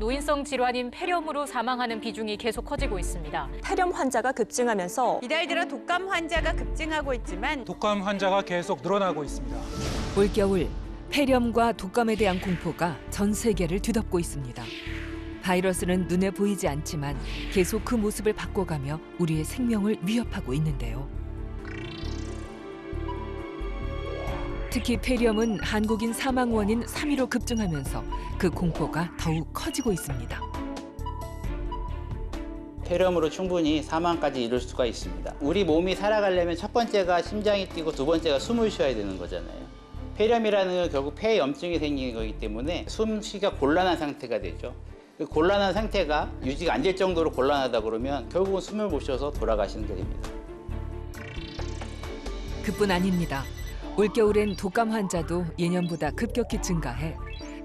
노인성 질환인 폐렴으로 사망하는 비중이 계속 커지고 있습니다. 폐렴 환자가 급증하면서 이달 들어 독감 환자가 급증하고 있지만 독감 환자가 계속 늘어나고 있습니다. 올겨울 폐렴과 독감에 대한 공포가 전 세계를 뒤덮고 있습니다. 바이러스는 눈에 보이지 않지만 계속 그 모습을 바꿔가며 우리의 생명을 위협하고 있는데요. 특히 폐렴은 한국인 사망 원인 3위로 급증하면서 그 공포가 더욱 커지고 있습니다. 폐렴으로 충분히 사망까지 이룰 수가 있습니다. 우리 몸이 살아가려면 첫 번째가 심장이 뛰고 두 번째가 숨을 쉬어야 되는 거잖아요. 폐렴이라는 건 결국 폐에 염증이 생기는 거기 때문에 숨쉬기가 곤란한 상태가 되죠. 그 곤란한 상태가 유지가 안 될 정도로 곤란하다 그러면 결국은 숨을 못 쉬어서 돌아가시는 게 됩니다. 그뿐 아닙니다. 올겨울엔 독감 환자도 예년보다 급격히 증가해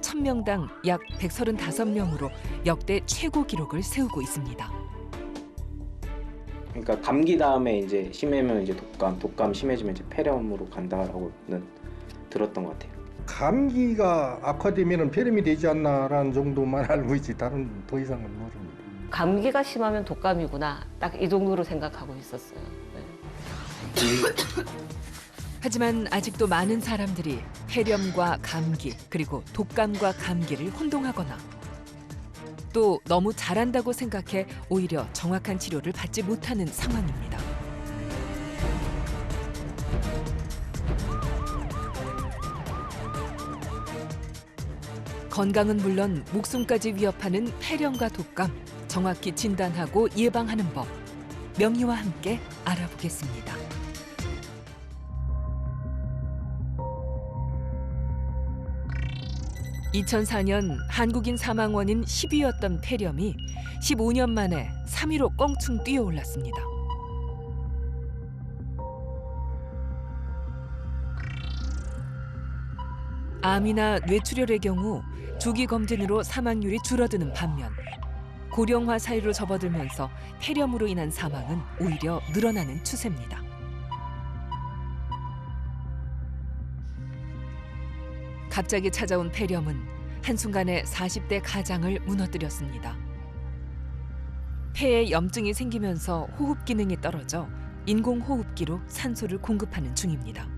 1000명당 약 135명으로 역대 최고 기록을 세우고 있습니다. 그러니까 감기 다음에 이제 심해면 이제 독감 심해지면 이제 폐렴으로 간다라고는 들었던 것 같아요. 감기가 악화되면 폐렴이 되지 않나라는 정도만 알고 있지 다른 더 이상은 모릅니다. 감기가 심하면 독감이구나. 딱 이 정도로 생각하고 있었어요. 네. 하지만 아직도 많은 사람들이 폐렴과 감기 그리고 독감과 감기를 혼동하거나 또 너무 잘한다고 생각해 오히려 정확한 치료를 받지 못하는 상황입니다. 건강은 물론 목숨까지 위협하는 폐렴과 독감, 정확히 진단하고 예방하는 법, 명희와 함께 알아보겠습니다. 2004년 한국인 사망 원인 10위였던 폐렴이 15년 만에 3위로 껑충 뛰어올랐습니다. 암이나 뇌출혈의 경우 조기 검진으로 사망률이 줄어드는 반면 고령화 사회로 접어들면서 폐렴으로 인한 사망은 오히려 늘어나는 추세입니다. 갑자기 찾아온 폐렴은 한순간에 40대 가장을 무너뜨렸습니다. 폐에 염증이 생기면서 호흡 기능이 떨어져 인공호흡기로 산소를 공급하는 중입니다.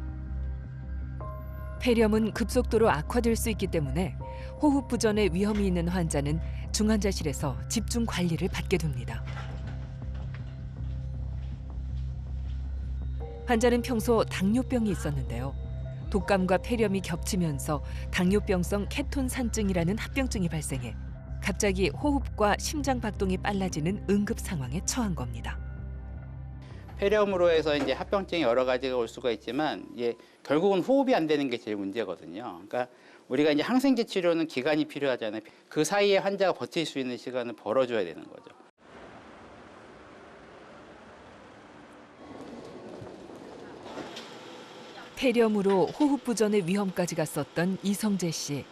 폐렴은 급속도로 악화될 수 있기 때문에 호흡 부전의 위험이 있는 환자는 중환자실에서 집중 관리를 받게 됩니다. 환자는 평소 당뇨병이 있었는데요. 독감과 폐렴이 겹치면서 당뇨병성 케톤산증이라는 합병증이 발생해 갑자기 호흡과 심장 박동이 빨라지는 응급 상황에 처한 겁니다. 폐렴으로 해서 이제 합병증이 여러 가지가 올 수가 있지만 결국은 호흡이 안 되는 게 제일 문제거든요. 그러니까 우리가 이제 항생제 치료는 기간이 필요하잖아요. 그 사이에 환자가 버틸 수 있는 시간을 벌어줘야 되는 거죠. 폐렴으로 호흡 부전의 위험까지 갔었던 이성재 씨.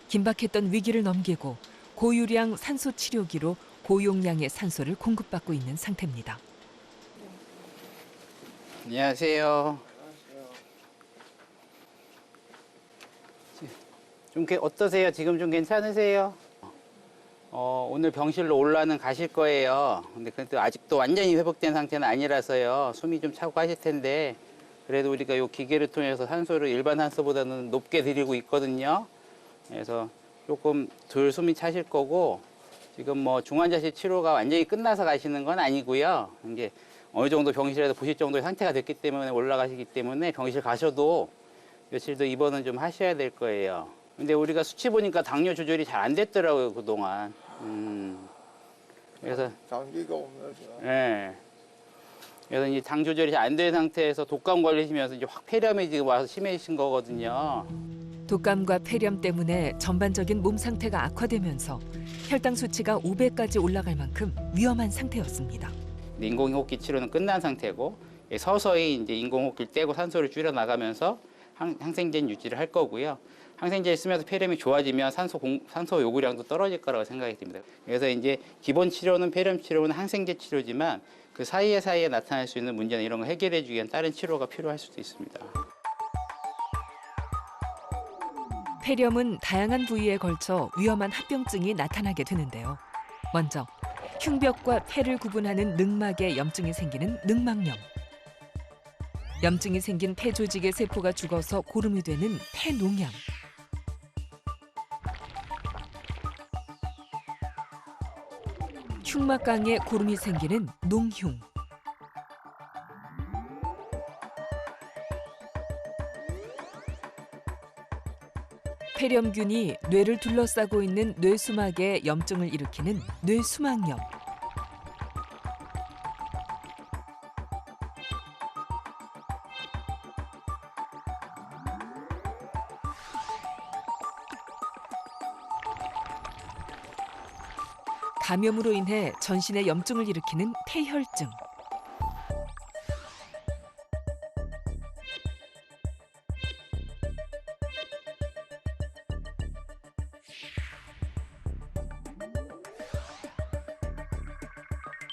긴박했던 위기를 넘기고 고유량 산소 치료기로 고용량의 산소를 공급받고 있는 상태입니다. 안녕하세요. 좀 어떠세요? 지금 좀 괜찮으세요? 오늘 병실로 올라는 가실 거예요. 근데 그래도 아직도 완전히 회복된 상태는 아니라서요. 숨이 좀 차고 하실 텐데 그래도 우리가 이 기계를 통해서 산소를 일반 산소보다는 높게 드리고 있거든요. 그래서 조금 덜 숨이 차실 거고 지금 뭐 중환자실 치료가 완전히 끝나서 가시는 건 아니고요. 이제 어느 정도 병실에서 보실 정도의 상태가 됐기 때문에 올라가시기 때문에 병실 가셔도 며칠 더 입원은 좀 하셔야 될 거예요. 근데 우리가 수치 보니까 당뇨 조절이 잘 안 됐더라고요, 그동안. 그래서 장기가 오면서. 네. 그래서 이제 당 조절이 잘 안 된 상태에서 독감 걸리시면서 이제 확 폐렴이 지금 와서 심해지신 거거든요. 독감과 폐렴 때문에 전반적인 몸 상태가 악화되면서 혈당 수치가 500까지 올라갈 만큼 위험한 상태였습니다. 인공호흡기 치료는 끝난 상태고 서서히 이제 인공호흡기를 떼고 산소를 줄여 나가면서 항생제는 유지를 할 거고요. 항생제를 쓰면서 폐렴이 좋아지면 산소 요구량도 떨어질 거라고 생각이 듭니다. 그래서 이제 기본 치료는 폐렴 치료는 항생제 치료지만 그 사이에 나타날 수 있는 문제나 이런 거 해결해 주기 위한 다른 치료가 필요할 수도 있습니다. 폐렴은 다양한 부위에 걸쳐 위험한 합병증이 나타나게 되는데요. 먼저 흉벽과 폐를 구분하는 늑막에 염증이 생기는 늑막염. 염증이 생긴 폐 조직의 세포가 죽어서 고름이 되는 폐농염. 흉막강에 고름이 생기는 농흉. 폐렴균이 뇌를 둘러싸고 있는 뇌수막에 염증을 일으키는 뇌수막염. 감염으로 인해 전신에 염증을 일으키는 폐혈증.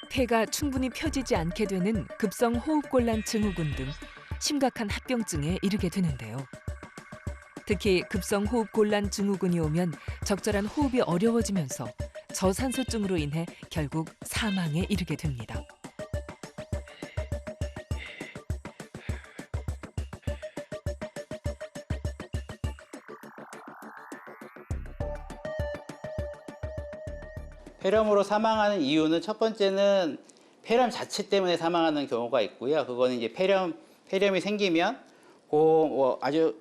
폐가 충분히 펴지지 않게 되는 급성호흡곤란 증후군 등 심각한 합병증에 이르게 되는데요. 특히 급성호흡곤란 증후군이 오면 적절한 호흡이 어려워지면서 저산소증으로 인해 결국 사망에 이르게 됩니다. 폐렴으로 사망하는 이유는 첫 번째는 폐렴 자체 때문에 사망하는 경우가 있고요. 그거는 이제 폐렴이 생기면 아주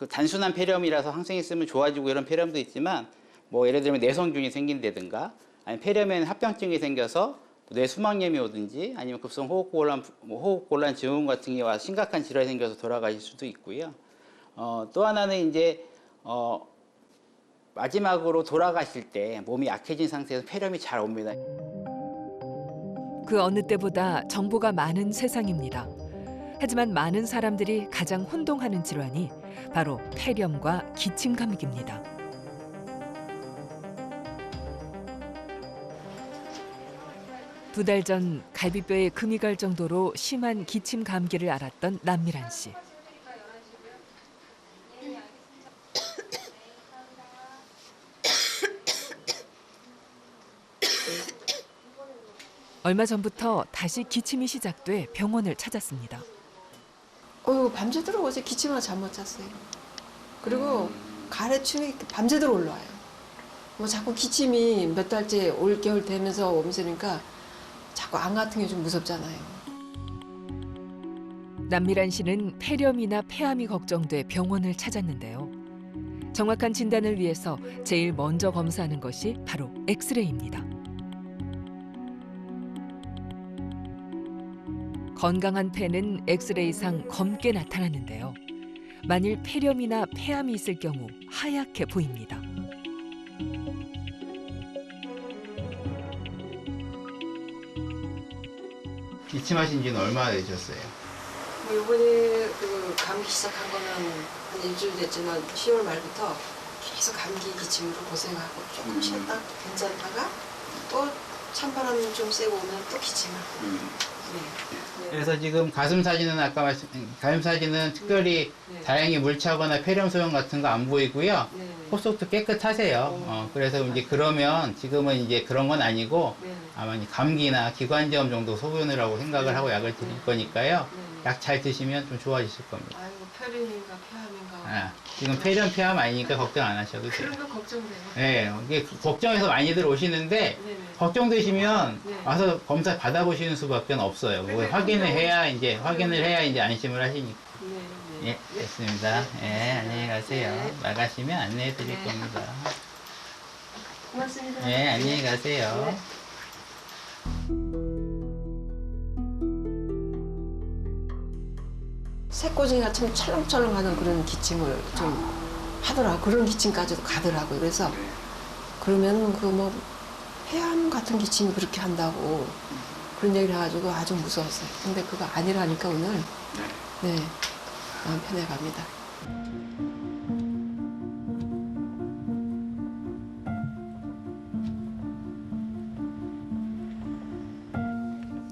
단순한 폐렴이라서 항생이 쓰면 좋아지고 이런 폐렴도 있지만 예를 들면 내성균이 생긴다든가 아니면 폐렴에는 합병증이 생겨서 뇌수막염이 오든지 아니면 호흡곤란 증후군 같은 게 와서 심각한 질환이 생겨서 돌아가실 수도 있고요. 또 하나는 이제 마지막으로 돌아가실 때 몸이 약해진 상태에서 폐렴이 잘 옵니다. 그 어느 때보다 정보가 많은 세상입니다. 하지만 많은 사람들이 가장 혼동하는 질환이 바로 폐렴과 기침 감기입니다. 두 달 전 갈비뼈에 금이 갈 정도로 심한 기침 감기를 앓았던 남미란 씨. 얼마 전부터 다시 기침이 시작돼 병원을 찾았습니다. 밤새도록 어제 기침을 잠 못 잤어요. 그리고 가래춤이 밤새도록 올라와요. 자꾸 기침이 몇 달째 올겨울 되면서 오면서니까 자꾸 안 같은 게 좀 무섭잖아요. 남미란 씨는 폐렴이나 폐암이 걱정돼 병원을 찾았는데요. 정확한 진단을 위해서 제일 먼저 검사하는 것이 바로 엑스레이입니다. 건강한 폐는 엑스레이상 검게 나타나는데요. 만일 폐렴이나 폐암이 있을 경우 하얗게 보입니다. 기침하신 지는 얼마나 되셨어요? 이번에 감기 시작한 거는 한 일주일 됐지만 10월 말부터 계속 감기 기침으로 고생하고 조금 쉬었다 괜찮다가 또 찬바람 좀 쐬고 오면 또 기침하고. 그래서 지금 가슴 사진은 가슴 사진은 특별히 다행히 물차거나 폐렴 소형 같은 거 안 보이고요. 콧속도 깨끗하세요. 그래서 이제 그러면 지금은 이제 그런 건 아니고 아마 감기나 기관지염 정도 소견이라고 생각을 하고 약을 드릴 거니까요. 약 잘 드시면 좀 좋아지실 겁니다. 아이고 폐렴인가 폐암인가. 지금 폐렴 폐암 아니니까 걱정 안 하셔도 돼요. 그러면 걱정돼요. 네, 이게 걱정해서 많이들 오시는데 걱정되시면 와서 검사 받아보시는 수밖에 없어요. 확인을 해야 이제 안심을 하시니까. 예, 됐습니다. 예, 안녕히 가세요. 나가시면 안내해 드릴 겁니다. 고맙습니다. 예, 안녕히 가세요. 새꼬쟁이 같은 철렁철렁하는 그런 기침을 좀 하더라고. 그런 기침까지도 가더라고요. 그래서 그러면 폐암 같은 기침이 그렇게 한다고 그런 얘기를 해가지고 아주 무서웠어요. 근데 그거 아니라니까 오늘 마음 편해갑니다.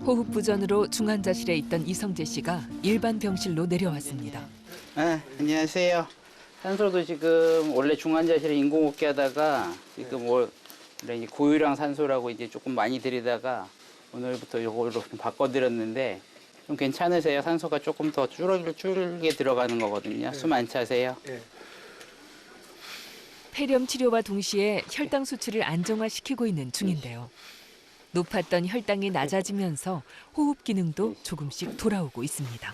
호흡 부전으로 중환자실에 있던 이성재 씨가 일반 병실로 내려왔습니다. 안녕하세요. 산소도 지금 원래 중환자실에 인공호흡기 하다가 지금 원래 이제 고유량 산소라고 이제 조금 많이 들이다가 오늘부터 이걸로 좀 바꿔드렸는데 좀 괜찮으세요? 산소가 조금 더 줄게 들어가는 거거든요. 숨 안 차세요? 폐렴 치료와 동시에 혈당 수치를 안정화시키고 있는 중인데요. 높았던 혈당이 낮아지면서 호흡 기능도 조금씩 돌아오고 있습니다.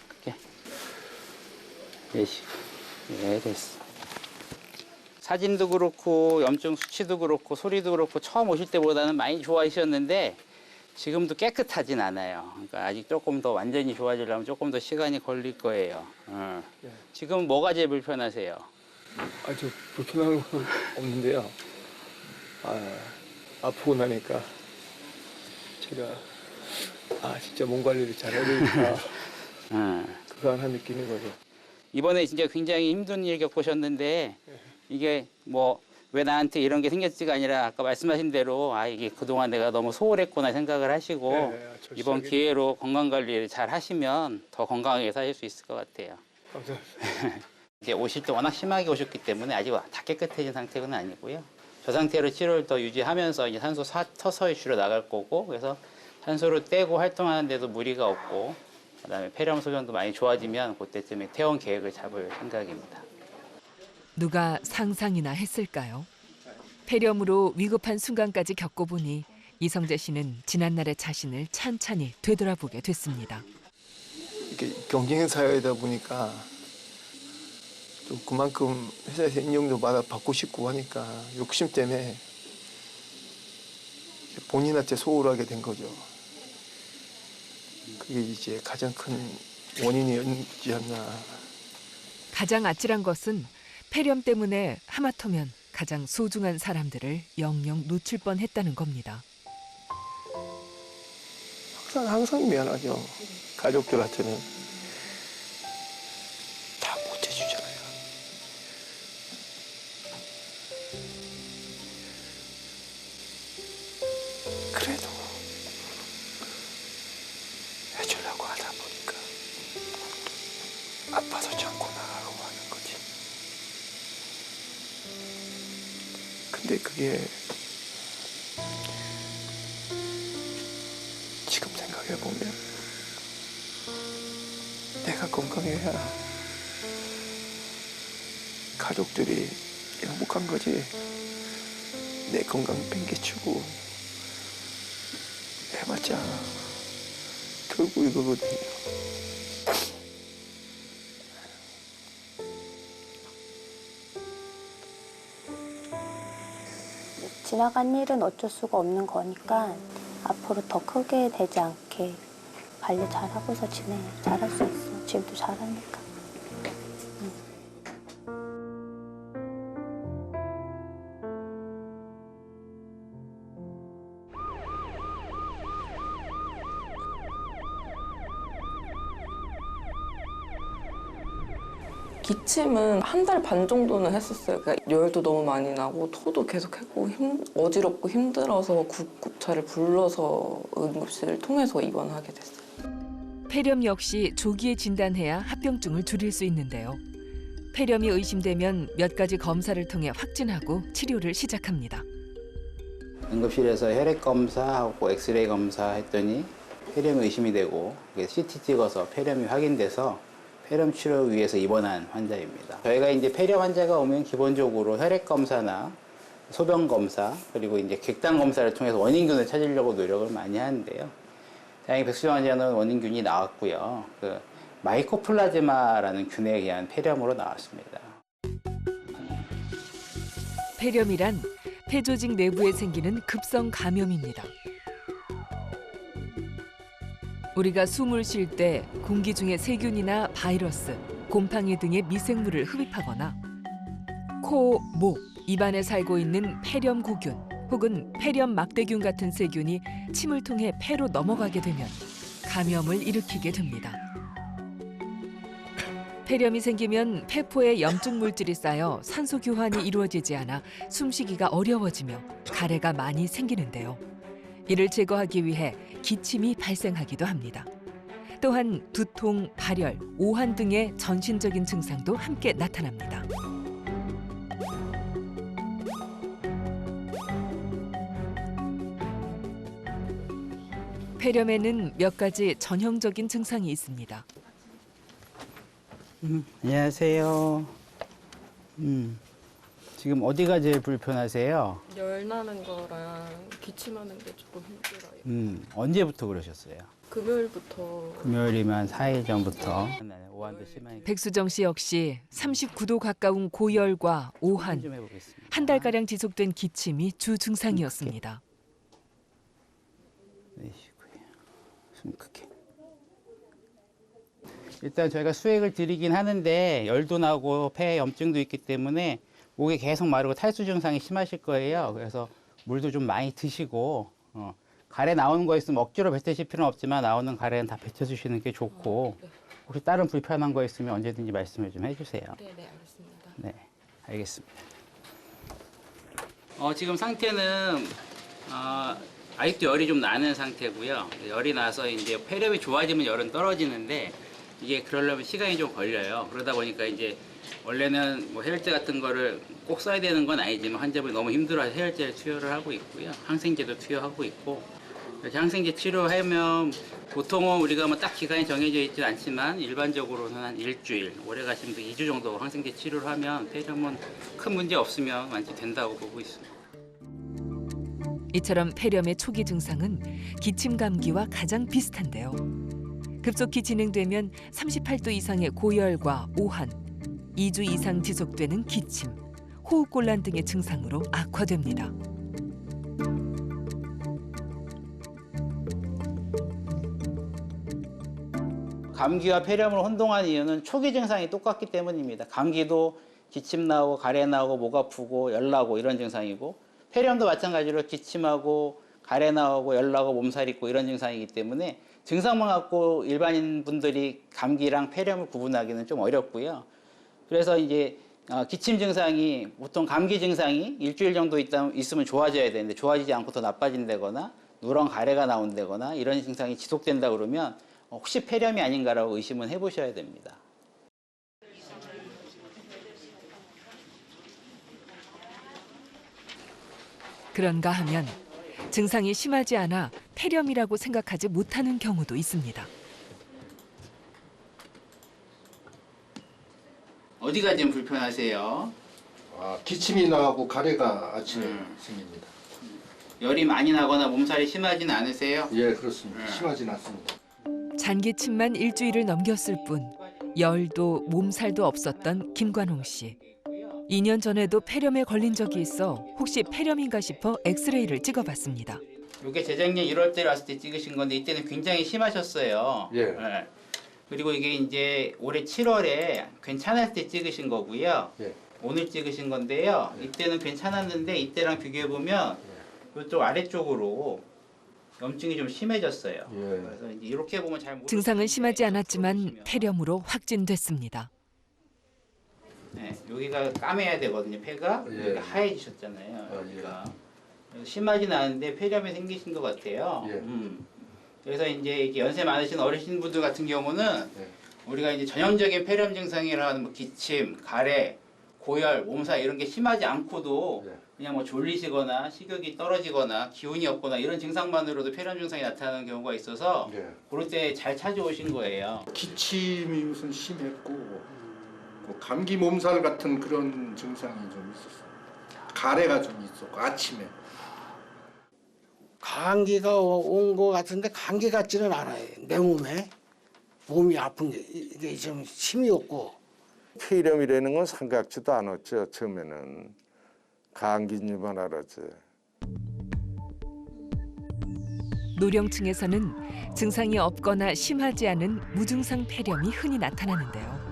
네, 됐어. 사진도 그렇고 염증 수치도 그렇고 소리도 그렇고 처음 오실 때보다는 많이 좋아지셨는데 지금도 깨끗하진 않아요. 그러니까 아직 조금 더 완전히 좋아지려면 조금 더 시간이 걸릴 거예요. 지금 뭐가 제일 불편하세요? 아주 불편한 건 없는데요. 아프고 나니까 제가 진짜 몸 관리를 잘해야 되니까 그거 하나 느끼는 거죠. 이번에 진짜 굉장히 힘든 일 겪으셨는데 이게 뭐 왜 나한테 이런 게 생겼지가 아니라 아까 말씀하신 대로 이게 그동안 내가 너무 소홀했구나 생각을 하시고 이번 기회로 건강 관리를 잘 하시면 더 건강하게 사실 수 있을 것 같아요. 감사합니다. 이제 오실 때 워낙 심하게 오셨기 때문에 아직 다 깨끗해진 상태는 아니고요. 저 상태로 치료를 더 유지하면서 이제 산소 서서히 줄여 나갈 거고 그래서 산소를 떼고 활동하는데도 무리가 없고 그다음에 폐렴 소견도 많이 좋아지면 그때쯤에 퇴원 계획을 잡을 생각입니다. 누가 상상이나 했을까요? 폐렴으로 위급한 순간까지 겪어보니 이성재 씨는 지난날의 자신을 찬찬히 되돌아보게 됐습니다. 이게 경쟁 사회이다 보니까 좀 그만큼 회사에서 인정도 받고 싶고 하니까 욕심 때문에 본인한테 소홀하게 된 거죠. 그게 이제 가장 큰 원인이었지 않나. 가장 아찔한 것은 폐렴 때문에 하마터면 가장 소중한 사람들을 영영 놓칠 뻔했다는 겁니다. 항상 미안하죠. 가족들한테는 다 못 해주잖아요. 그래도 해주려고 하다 보니까 아파서 참고 나가고 하는 거지. 근데 그게 지금 생각해보면 내가 건강해야 가족들이 행복한 거지. 내 건강 팽개치고 해봤자 결국 이거거든요. 지나간 일은 어쩔 수가 없는 거니까 앞으로 더 크게 되지 않게 관리 잘하고서 잘할 수 있어. 지금도 잘하니까. 기침은 한 달 반 정도는 했었어요. 그러니까 열도 너무 많이 나고 토도 계속 했고 어지럽고 힘들어서 구급차를 불러서 응급실을 통해서 입원하게 됐어요. 폐렴 역시 조기에 진단해야 합병증을 줄일 수 있는데요. 폐렴이 의심되면 몇 가지 검사를 통해 확진하고 치료를 시작합니다. 응급실에서 혈액 검사하고 엑스레이 검사했더니 폐렴이 의심이 되고 CT 찍어서 폐렴이 확인돼서 폐렴 치료 위해서 입원한 환자입니다. 저희가 이제 폐렴 환자가 오면 기본적으로 혈액 검사나 소변 검사 그리고 이제 객단 검사를 통해서 원인균을 찾으려고 노력을 많이 하는데요. 다행히 백수정 환자는 원인균이 나왔고요. 마이코플라즈마라는 균에 의한 폐렴으로 나왔습니다. 폐렴이란 폐조직 내부에 생기는 급성 감염입니다. 우리가 숨을 쉴 때 공기 중에 세균이나 바이러스, 곰팡이 등의 미생물을 흡입하거나 코, 목, 입안에 살고 있는 폐렴구균 혹은 폐렴 막대균 같은 세균이 침을 통해 폐로 넘어가게 되면 감염을 일으키게 됩니다. 폐렴이 생기면 폐포에 염증 물질이 쌓여 산소 교환이 이루어지지 않아 숨쉬기가 어려워지며 가래가 많이 생기는데요. 이를 제거하기 위해 기침이 발생하기도 합니다. 또한 두통, 발열, 오한 등의 전신적인 증상도 함께 나타납니다. 폐렴에는 몇 가지 전형적인 증상이 있습니다. 안녕하세요. 지금 어디가 제일 불편하세요? 열 나는 거랑 기침하는 게 조금 힘들어요. 언제부터 그러셨어요? 금요일부터. 금요일이면 4일 전부터. 오한도 심하니까 백수정 씨 역시 39도 가까운 고열과 오한, 좀 해보겠습니다. 한 달가량 지속된 기침이 주 증상이었습니다. 내쉬고요. 숨 크게. 일단 저희가 수액을 드리긴 하는데 열도 나고 폐에 염증도 있기 때문에 목이 계속 마르고 탈수 증상이 심하실 거예요. 그래서 물도 좀 많이 드시고 가래 나오는 거 있으면 억지로 뱉으실 필요는 없지만 나오는 가래는 다 뱉어주시는 게 좋고 혹시 다른 불편한 거 있으면 언제든지 말씀을 좀 해주세요. 네, 알겠습니다. 네, 알겠습니다. 지금 상태는 아직도 열이 좀 나는 상태고요. 열이 나서 이제 폐렴이 좋아지면 열은 떨어지는데 이게 그러려면 시간이 좀 걸려요. 그러다 보니까 이제 원래는 뭐 해열제 같은 거를 꼭 써야 되는 건 아니지만 환자분이 너무 힘들어서 해열제를 투여를 하고 있고요. 항생제도 투여하고 있고 이렇게 항생제 치료하면 보통은 우리가 뭐 딱 기간이 정해져 있지는 않지만 일반적으로는 한 일주일, 오래 가시면 2주 정도 항생제 치료를 하면 폐렴은 큰 문제 없으면 완치된다고 보고 있습니다. 이처럼 폐렴의 초기 증상은 기침 감기와 가장 비슷한데요. 급속히 진행되면 38도 이상의 고열과 오한, 2주 이상 지속되는 기침, 호흡곤란 등의 증상으로 악화됩니다. 감기와 폐렴을 혼동한 이유는 초기 증상이 똑같기 때문입니다. 감기도 기침 나오고 가래 나오고 목 아프고 열 나고 이런 증상이고 폐렴도 마찬가지로 기침하고 가래 나오고 열 나고 몸살 있고 이런 증상이기 때문에 증상만 갖고 일반인 분들이 감기랑 폐렴을 구분하기는 좀 어렵고요. 그래서 이제 기침 증상이 보통 감기 증상이 일주일 정도 있으면 좋아져야 되는데 좋아지지 않고 더 나빠진다거나 누런 가래가 나온다거나 이런 증상이 지속된다 그러면 혹시 폐렴이 아닌가라고 의심은 해보셔야 됩니다. 그런가 하면 증상이 심하지 않아 폐렴이라고 생각하지 못하는 경우도 있습니다. 어디가 지금 불편하세요? 기침이 나고 가래가 아침에 생깁니다. 열이 많이 나거나 몸살이 심하진 않으세요? 예, 그렇습니다. 심하진 않습니다. 잔기침만 일주일을 넘겼을 뿐 열도 몸살도 없었던 김관홍 씨. 2년 전에도 폐렴에 걸린 적이 있어 혹시 폐렴인가 싶어 엑스레이를 찍어봤습니다. 이게 재작년 1월 때 왔을 때 찍으신 건데 이때는 굉장히 심하셨어요. 예. 네. 그리고 이게 이제 올해 7월에 괜찮을 때 찍으신 거고요. 예. 오늘 찍으신 건데요. 이때는 괜찮았는데 이때랑 비교해 보면 이쪽 아래쪽으로 염증이 좀 심해졌어요. 그래서 이제 이렇게 보면 잘 모르겠는데 증상은 심하지 않았지만 폐렴으로 확진됐습니다. 네, 여기가 까매야 되거든요. 폐가 여기가 하얘지셨잖아요. 여기가 심하진 않은데 폐렴이 생기신 것 같아요. 그래서 이제 이렇게 연세 많으신 어르신 분들 같은 경우는 우리가 이제 전형적인 폐렴 증상이라 하는 뭐 기침, 가래, 고열, 몸살 이런 게 심하지 않고도 그냥 뭐 졸리시거나 식욕이 떨어지거나 기운이 없거나 이런 증상만으로도 폐렴 증상이 나타나는 경우가 있어서 그럴 때 잘 찾아오신 거예요. 기침이 우선 심했고 뭐 감기 몸살 같은 그런 증상이 좀 있었어요. 가래가 좀 있었고 아침에. 감기가 온 것 같은데 감기 같지는 않아요. 내 몸이 아픈 게 이게 좀 힘이 없고. 폐렴이라는 건 생각지도 않았죠. 처음에는 감기인 줄만 알았지. 노령층에서는 증상이 없거나 심하지 않은 무증상 폐렴이 흔히 나타나는데요.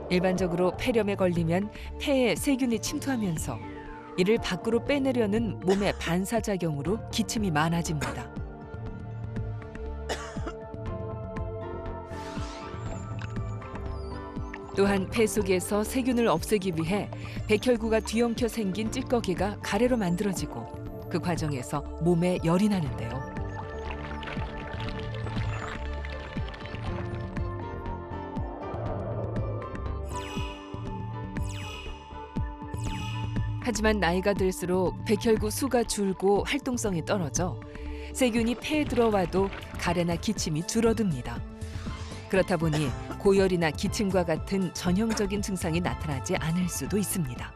일반적으로 폐렴에 걸리면 폐에 세균이 침투하면서 이를 밖으로 빼내려는 몸의 반사작용으로 기침이 많아집니다. 또한 폐 속에서 세균을 없애기 위해 백혈구가 뒤엉켜 생긴 찌꺼기가 가래로 만들어지고 그 과정에서 몸에 열이 나는데요. 하지만 나이가 들수록 백혈구 수가 줄고 활동성이 떨어져 세균이 폐에 들어와도 가래나 기침이 줄어듭니다. 그렇다 보니 고열이나 기침과 같은 전형적인 증상이 나타나지 않을 수도 있습니다.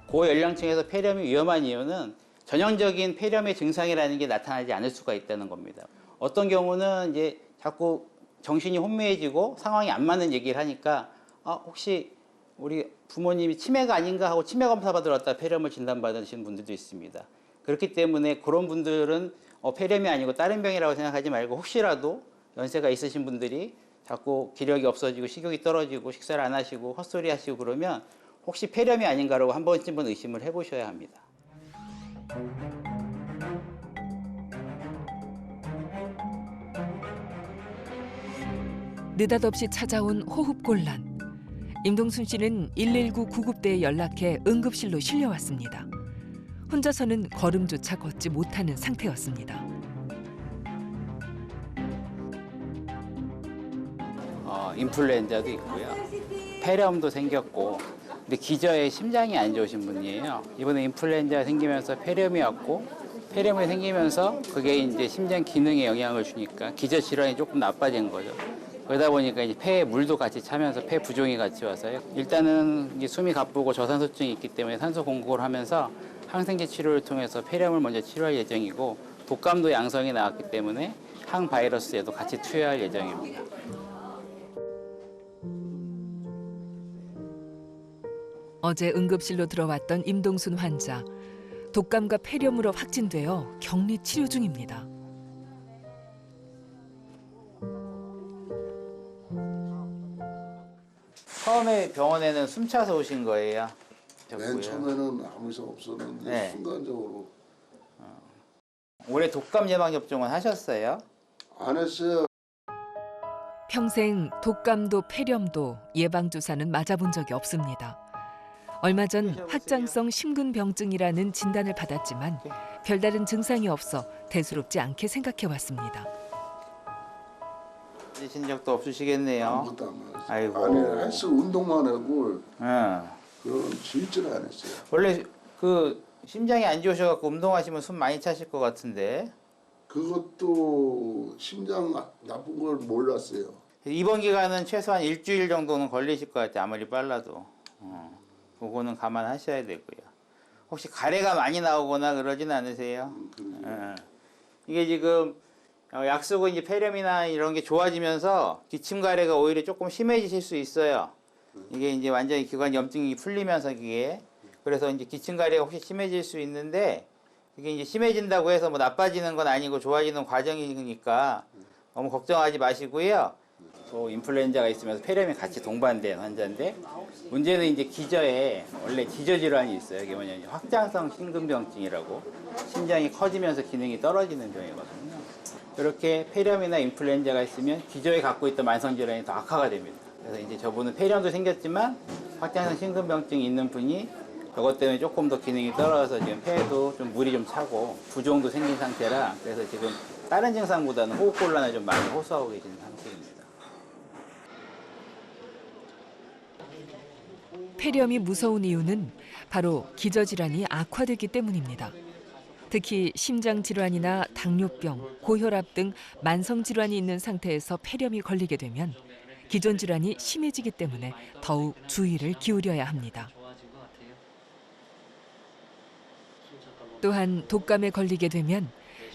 고연령층에서 폐렴이 위험한 이유는 전형적인 폐렴의 증상이라는 게 나타나지 않을 수가 있다는 겁니다. 어떤 경우는 이제 자꾸 정신이 혼미해지고 상황이 안 맞는 얘기를 하니까 혹시 우리 부모님이 치매가 아닌가 하고 치매 검사 받으러 왔다 폐렴을 진단받으시는 분들도 있습니다. 그렇기 때문에 그런 분들은 폐렴이 아니고 다른 병이라고 생각하지 말고 혹시라도 연세가 있으신 분들이 자꾸 기력이 없어지고 식욕이 떨어지고 식사를 안 하시고 헛소리 하시고 그러면 혹시 폐렴이 아닌가라고 한 번쯤은 의심을 해보셔야 합니다. 느닷없이 찾아온 호흡곤란. 임동순 씨는 119 구급대에 연락해 응급실로 실려왔습니다. 혼자서는 걸음조차 걷지 못하는 상태였습니다. 인플루엔자도 있고요. 폐렴도 생겼고, 근데 기저에 심장이 안 좋으신 분이에요. 이번에 인플루엔자가 생기면서 폐렴이 왔고, 폐렴이 생기면서 그게 이제 심장 기능에 영향을 주니까 기저 질환이 조금 나빠진 거죠. 그러다 보니까 이제 폐에 물도 같이 차면서 폐 부종이 같이 와서요. 일단은 이제 숨이 가쁘고 저산소증이 있기 때문에 산소 공급을 하면서 항생제 치료를 통해서 폐렴을 먼저 치료할 예정이고, 독감도 양성이 나왔기 때문에 항바이러스에도 같이 투여할 예정입니다. 어제 응급실로 들어왔던 임동순 환자. 독감과 폐렴으로 확진되어 격리 치료 중입니다. 처음에 병원에는 숨차서 오신 거예요? 맨 처음에는 아무 이상 없었는데 네. 순간적으로. 올해 독감 예방 접종은 하셨어요? 안 했어요. 평생 독감도 폐렴도 예방주사는 맞아본 적이 없습니다. 얼마 전 확장성 심근병증이라는 진단을 받았지만 별다른 증상이 없어 대수롭지 않게 생각해왔습니다. 드신 적도 없으시겠네요. 아무것도 안 했어요. 아이고. 아니 헬스 운동만 하고 그런 질질 안 했어요. 원래 그 심장이 안 좋으셔갖고 운동하시면 숨 많이 차실 것 같은데. 그것도 심장 나쁜 걸 몰랐어요. 이번 기간은 최소한 일주일 정도는 걸리실 것 같아요. 아무리 빨라도. 그거는 감안하셔야 되고요. 혹시 가래가 많이 나오거나 그러진 않으세요? 이게 지금 약속은 이제 폐렴이나 이런 게 좋아지면서 기침 가래가 오히려 조금 심해지실 수 있어요. 이게 이제 완전히 기관 염증이 풀리면서 이게 그래서 이제 기침 가래가 혹시 심해질 수 있는데 이게 이제 심해진다고 해서 뭐 나빠지는 건 아니고 좋아지는 과정이니까 너무 걱정하지 마시고요. 또 인플루엔자가 있으면서 폐렴이 같이 동반된 환자인데 문제는 이제 기저에 원래 기저 질환이 있어요. 이게 뭐냐면 확장성 심근병증이라고 심장이 커지면서 기능이 떨어지는 병이거든요. 이렇게 폐렴이나 인플루엔자가 있으면 기저에 갖고 있던 만성 질환이 더 악화가 됩니다. 그래서 이제 저분은 폐렴도 생겼지만 확장성 심근병증이 있는 분이 그것 때문에 조금 더 기능이 떨어져서 지금 폐에도 좀 물이 좀 차고 부종도 생긴 상태라 그래서 지금 다른 증상보다는 호흡곤란을 좀 많이 호소하고 계시는 상태입니다. 폐렴이 무서운 이유는 바로 기저질환이 악화되기 때문입니다. 특히 심장질환이나 당뇨병, 고혈압 등 만성질환이 있는 상태에서 폐렴이 걸리게 되면 기존 질환이 심해지기 때문에 더욱 주의를 기울여야 합니다. 또한 독감에 걸리게 되면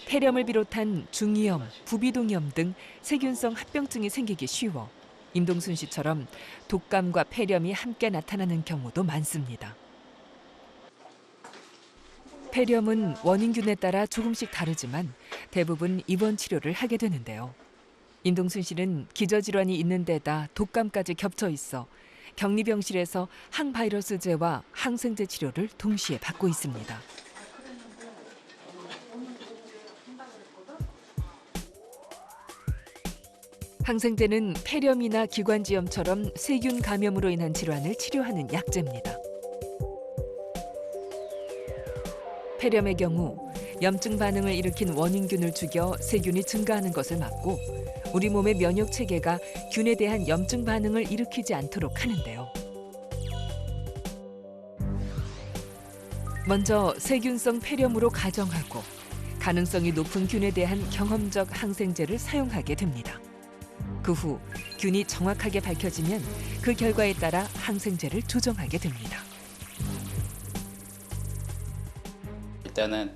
폐렴을 비롯한 중이염, 부비동염 등 세균성 합병증이 생기기 쉬워 임동순 씨처럼 독감과 폐렴이 함께 나타나는 경우도 많습니다. 폐렴은 원인균에 따라 조금씩 다르지만 대부분 입원 치료를 하게 되는데요. 임동순 씨는 기저질환이 있는 데다 독감까지 겹쳐 있어 격리병실에서 항바이러스제와 항생제 치료를 동시에 받고 있습니다. 항생제는 폐렴이나 기관지염처럼 세균 감염으로 인한 질환을 치료하는 약제입니다. 폐렴의 경우 염증 반응을 일으킨 원인균을 죽여 세균이 증가하는 것을 막고 우리 몸의 면역 체계가 균에 대한 염증 반응을 일으키지 않도록 하는데요. 먼저 세균성 폐렴으로 가정하고 가능성이 높은 균에 대한 경험적 항생제를 사용하게 됩니다. 그 후 균이 정확하게 밝혀지면 그 결과에 따라 항생제를 조정하게 됩니다. 일단은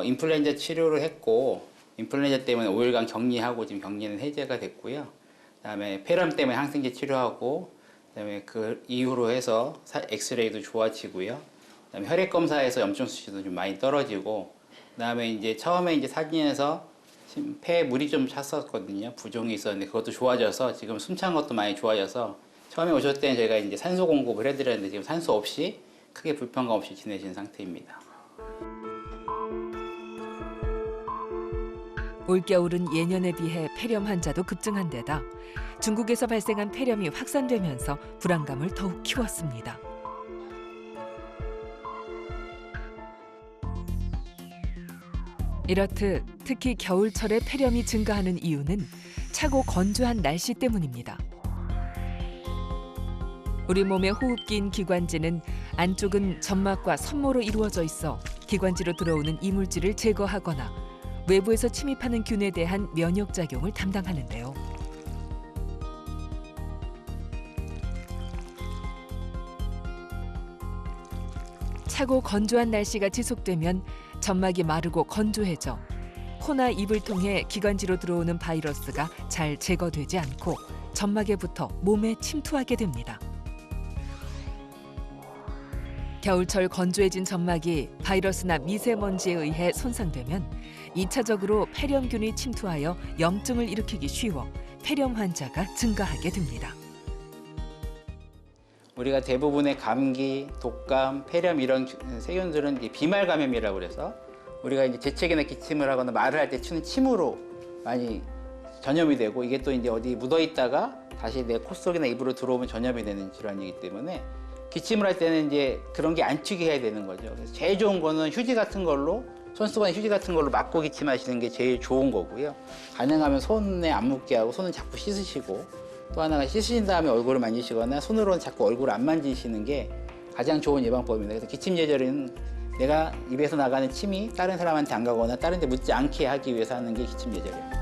인플루엔자 치료를 했고 인플루엔자 때문에 5일간 격리하고 지금 격리는 해제가 됐고요. 그다음에 폐렴 때문에 항생제 치료하고 그다음에 그 이후로 해서 엑스레이도 좋아지고요. 그다음에 혈액 검사에서 염증 수치도 좀 많이 떨어지고 그다음에 이제 처음에 이제 사진에서 폐에 물이 좀 찼었거든요. 부종이 있었는데 그것도 좋아져서 지금 숨 찬 것도 많이 좋아져서 처음에 오셨을 때는 저희가 이제 산소 공급을 해드렸는데 지금 산소 없이 크게 불편감 없이 지내신 상태입니다. 올겨울은 예년에 비해 폐렴 환자도 급증한 데다 중국에서 발생한 폐렴이 확산되면서 불안감을 더욱 키웠습니다. 이렇듯 특히 겨울철에 폐렴이 증가하는 이유는 차고 건조한 날씨 때문입니다. 우리 몸의 호흡기인 기관지는 안쪽은 점막과 섬모로 이루어져 있어 기관지로 들어오는 이물질을 제거하거나 외부에서 침입하는 균에 대한 면역작용을 담당하는데요. 차고 건조한 날씨가 지속되면 점막이 마르고 건조해져 코나 입을 통해 기관지로 들어오는 바이러스가 잘 제거되지 않고 점막에 붙어 몸에 침투하게 됩니다. 겨울철 건조해진 점막이 바이러스나 미세먼지에 의해 손상되면 2차적으로 폐렴균이 침투하여 염증을 일으키기 쉬워 폐렴 환자가 증가하게 됩니다. 우리가 대부분의 감기, 독감, 폐렴 이런 세균들은 이제 비말 감염이라고 그래서 우리가 이제 재채기나 기침을 하거나 말을 할 때 치는 침으로 많이 전염이 되고 이게 또 이제 어디 묻어 있다가 다시 내 코 속이나 입으로 들어오면 전염이 되는 질환이기 때문에 기침을 할 때는 이제 그런 게 안 튀게 해야 되는 거죠. 그래서 제일 좋은 거는 휴지 같은 걸로 손수건에 휴지 같은 걸로 막고 기침하시는 게 제일 좋은 거고요. 가능하면 손에 안 묻게 하고 손은 자꾸 씻으시고 또 하나가 씻으신 다음에 얼굴을 만지시거나 손으로는 자꾸 얼굴을 안 만지시는 게 가장 좋은 예방법입니다. 그래서 기침 예절은 내가 입에서 나가는 침이 다른 사람한테 안 가거나 다른 데 묻지 않게 하기 위해서 하는 게 기침 예절이에요.